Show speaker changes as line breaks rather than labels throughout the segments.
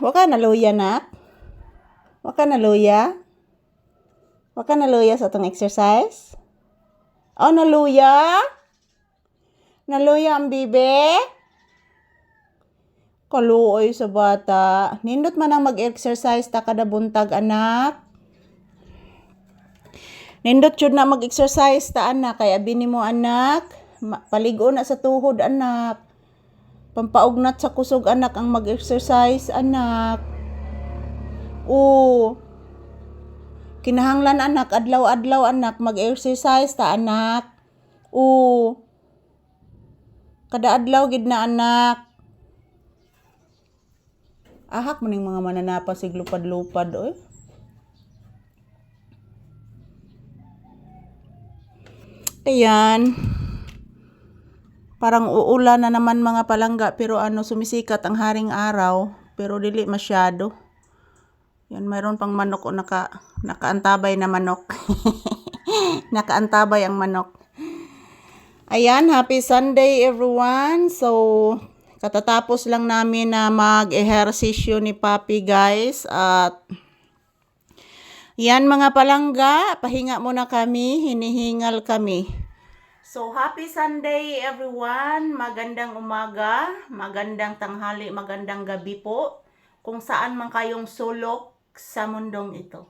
Wa ka naluya, nak? Wa ka naluya? Wa ka naluya sa itong exercise? Oh, naluya? Naluya ang bibe? Kaluoy sa bata. Nindot man ang mag-exercise ta kada buntag, anak. Nindot yun na mag-exercise ta, anak. Kaya bini mo, anak. Paligo na sa tuhod, anak. Pampaugnat sa kusog, anak, ang mag-exercise, anak. Oo. Kinahanglan, anak. Adlaw-adlaw, anak. Mag-exercise ta, anak. Oo. Kada adlaw, gid na, anak. Ahak mo ning mga mananapa sig lupad-lupad, oy. Ayan. Parang uulan na naman mga palangga, pero sumisikat ang haring araw, pero dili masyado. Yan, mayroon pang manok o nakaantabay na manok. Nakaantabay ang manok. Ayan, happy Sunday everyone. So, katatapos lang namin na mag-ehersisyo ni Papi, guys. At yan mga palangga, pahinga muna kami, hinihingal kami. So, happy Sunday everyone. Magandang umaga, magandang tanghali, magandang gabi po. Kung saan man kayong sulok sa mundong ito.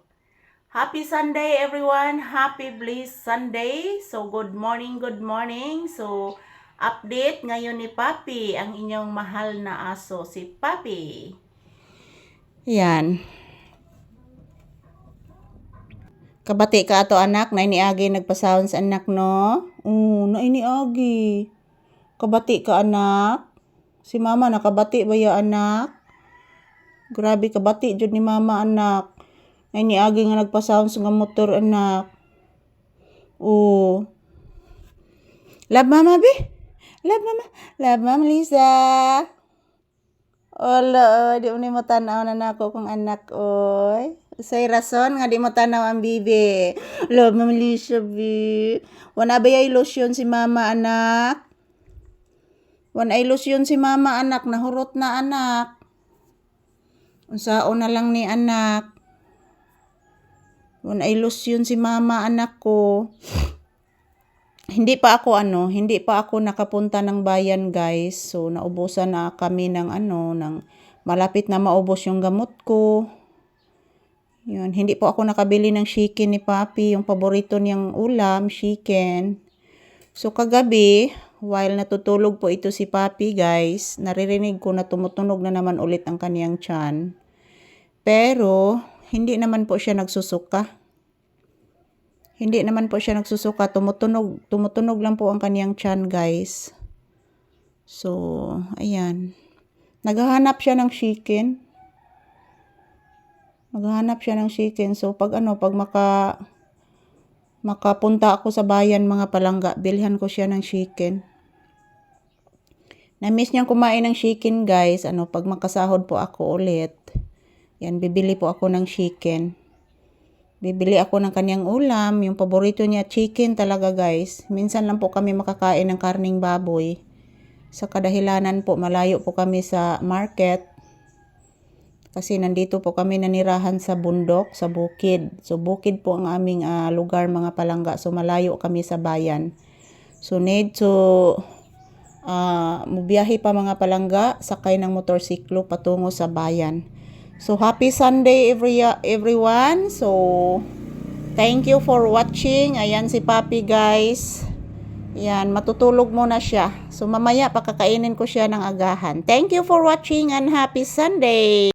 Happy Sunday everyone. Happy blessed Sunday. So, good morning, good morning. So, update ngayon ni Papi, ang inyong mahal na aso, si Papi. Yan. Kabati ka ato, anak, na iniagi nagpasahon sa anak, no? Na iniagi. Kabati ka, anak. Si mama nakabati ba ya, anak? Grabe, kabati jud ni mama, anak. Na iniagi nga nagpasahon sa motor, anak. Love mama, be? Love mama. Love mama, Lisa. Olo, di mo tanaw na nako kung anak, oy. Say rason nga di mo tanaw ang bibi. Love mama, Lisa, be. Wana ba yung ilusyon si mama, anak? Wana ilusyon si mama, anak. Nahurot na, anak. Unsao na lang ni anak. Wana ilusyon si mama, anak ko. Hindi pa ako nakapunta ng bayan, guys. So, naubusan na kami ng malapit na maubos yung gamot ko. Yun, hindi po ako nakabili ng chicken ni Papi, yung paborito niyang ulam, chicken. So, kagabi, while natutulog po ito si Papi, guys, naririnig ko na tumutunog na naman ulit ang kaniyang tiyan. Pero, hindi naman po siya nagsusuka. Tumutunog lang po ang kaniyang tiyan, guys. So, ayan. Naghahanap siya ng chicken. So, pag makapunta ako sa bayan, mga palangga, bilhan ko siya ng chicken. Na-miss niyang kumain ng chicken, guys. Pag makasahod po ako ulit, yan, bibili po ako ng chicken. Bibili ako ng kaniyang ulam. Yung paborito niya, chicken talaga, guys. Minsan lang po kami makakain ng karning baboy. Sa kadahilanan po, malayo po kami sa market. Kasi nandito po kami nanirahan sa bundok, sa bukid. So, bukid po ang aming lugar, mga palangga. So, malayo kami sa bayan. So, need to mubiyahe pa, mga palangga, sakay ng motorsiklo patungo sa bayan. So, happy Sunday everyone. So, thank you for watching. Ayan si Papi, guys. Ayan, matutulog muna siya. So, mamaya pakakainin ko siya ng agahan. Thank you for watching and happy Sunday.